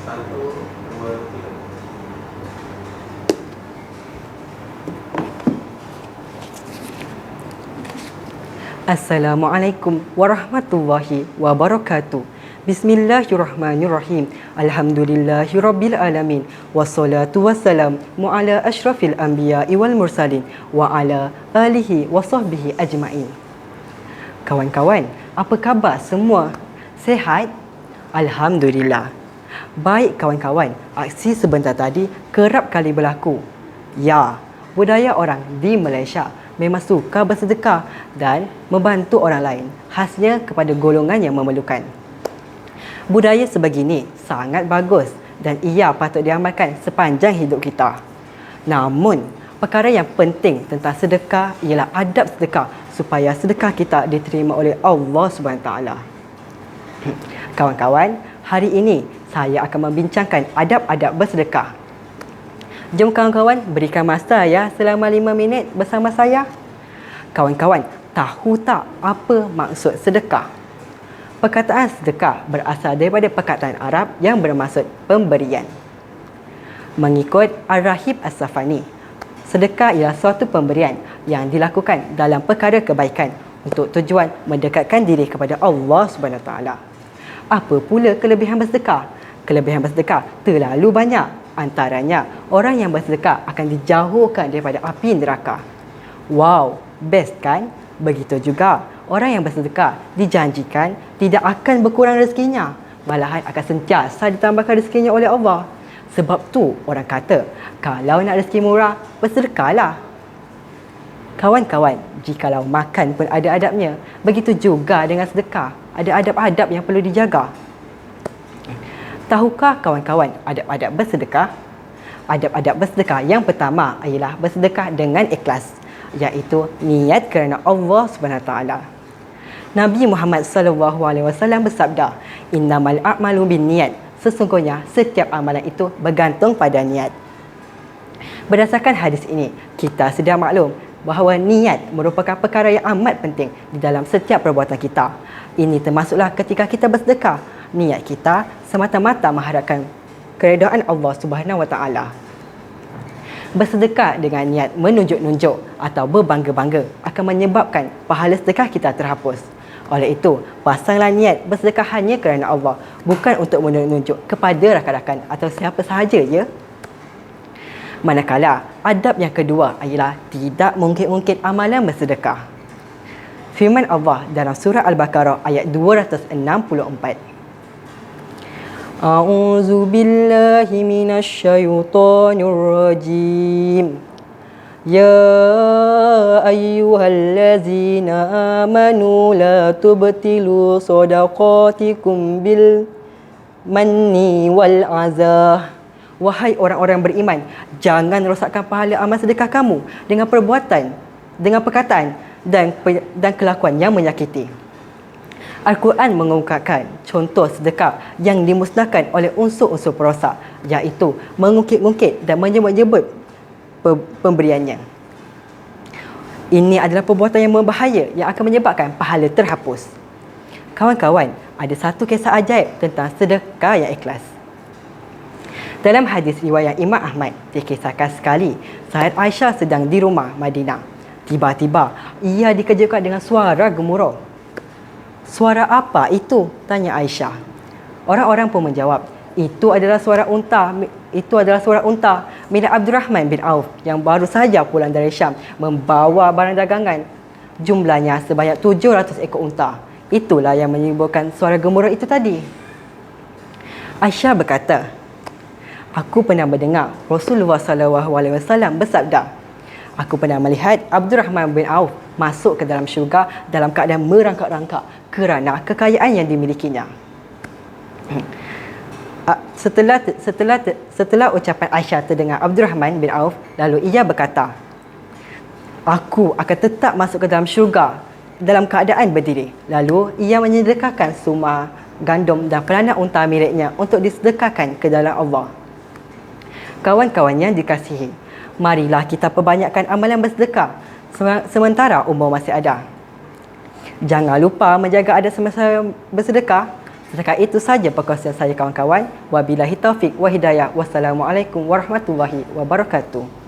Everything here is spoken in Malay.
Satu, dua, tiga. Assalamualaikum warahmatullahi wabarakatuh. Bismillahirrahmanirrahim. Alhamdulillahirabbil alamin. Wassalatu wassalamu ala asyrafil anbiya'i wal mursalin wa ala alihi wa sahbihi ajmain. Kawan-kawan, apa khabar semua? Sihat? Alhamdulillah. Baik kawan-kawan, aksi sebentar tadi kerap kali berlaku. Ya, budaya orang di Malaysia memang suka bersedekah dan membantu orang lain, khasnya kepada golongan yang memerlukan. Budaya sebegini sangat bagus dan ia patut diamalkan sepanjang hidup kita. Namun, perkara yang penting tentang sedekah ialah adab sedekah supaya sedekah kita diterima oleh Allah SWT. Kawan-kawan, hari ini saya akan membincangkan adab-adab bersedekah. Jom kawan-kawan berikan masa ya selama 5 minit bersama saya. Kawan-kawan, tahu tak apa maksud sedekah? Perkataan sedekah berasal daripada perkataan Arab yang bermaksud pemberian. Mengikut Ar-Rahib As-Safani, sedekah ialah suatu pemberian yang dilakukan dalam perkara kebaikan untuk tujuan mendekatkan diri kepada Allah SWT. Apa pula kelebihan bersedekah? Kelebihan bersedekah terlalu banyak. Antaranya, orang yang bersedekah akan dijauhkan daripada api neraka. Wow, best kan? Begitu juga, orang yang bersedekah dijanjikan tidak akan berkurang rezekinya. Malahan akan sentiasa ditambahkan rezekinya oleh Allah. Sebab tu orang kata, kalau nak rezeki murah, bersedekahlah. Kawan-kawan, jikalau makan pun ada adabnya, begitu juga dengan sedekah. Ada adab-adab yang perlu dijaga. Tahukah kawan-kawan adab-adab bersedekah? Adab-adab bersedekah yang pertama ialah bersedekah dengan ikhlas, iaitu niat kerana Allah SWT. Nabi Muhammad SAW bersabda, "Innamal a'malu binniyat." Sesungguhnya setiap amalan itu bergantung pada niat. Berdasarkan hadis ini, kita sudah maklum bahawa niat merupakan perkara yang amat penting di dalam setiap perbuatan kita. Ini termasuklah ketika kita bersedekah. Niat kita semata-mata mengharapkan keredaan Allah Subhanahu Wa Taala. Bersedekah dengan niat menunjuk-nunjuk atau berbangga-bangga akan menyebabkan pahala sedekah kita terhapus. Oleh itu, pasanglah niat bersedekah hanya kerana Allah, bukan untuk menunjuk kepada rakan-rakan atau siapa sahaja ya. Manakala adab yang kedua ialah tidak mungkit-ungkit amalan bersedekah. Firman Allah dalam surah Al-Baqarah ayat 264. A'udzu billahi minasyaitonir rajim. Ya ayyuhallazina amanu la tubtilu shadaqatikum bil manni wal azah. Wahai orang-orang beriman, jangan rosakkan pahala amal sedekah kamu dengan perbuatan, dengan perkataan dan kelakuan yang menyakiti. Al-Quran mengungkapkan contoh sedekah yang dimusnahkan oleh unsur-unsur perosak, iaitu mengungkit-ungkit dan menyebut-nyebut pemberiannya. Ini adalah perbuatan yang berbahaya yang akan menyebabkan pahala terhapus. Kawan-kawan, ada satu kisah ajaib tentang sedekah yang ikhlas. Dalam hadis riwayat Imam Ahmad, dikisahkan sekali saat Aisyah sedang di rumah Madinah. Tiba-tiba, ia dikejutkan dengan suara gemuruh. "Suara apa itu?" tanya Aisyah. Orang-orang pun menjawab, Itu adalah suara unta milik Abdurrahman bin Auf yang baru saja pulang dari Syam membawa barang dagangan. Jumlahnya sebanyak 700 ekor unta. Itulah yang menimbulkan suara gemuruh itu tadi. Aisyah berkata, "Aku pernah mendengar Rasulullah SAW bersabda, aku pernah melihat Abdurrahman bin Auf masuk ke dalam syurga dalam keadaan merangkak-rangkak kerana kekayaan yang dimilikinya." Setelah ucapan Aisyah terdengar Abdurrahman bin Auf, lalu ia berkata, "Aku akan tetap masuk ke dalam syurga dalam keadaan berdiri." Lalu ia menyedekahkan summa gandum dan peranak unta miliknya untuk disedekahkan ke dalam Allah. Kawan-kawan yang dikasihi, marilah kita perbanyakkan amalan bersedekah sementara umur masih ada. Jangan lupa menjaga adab semasa bersedekah. Setakat itu saja perkongsian saya kawan-kawan. Wabillahi taufik wa hidayah. Wassalamualaikum warahmatullahi wabarakatuh.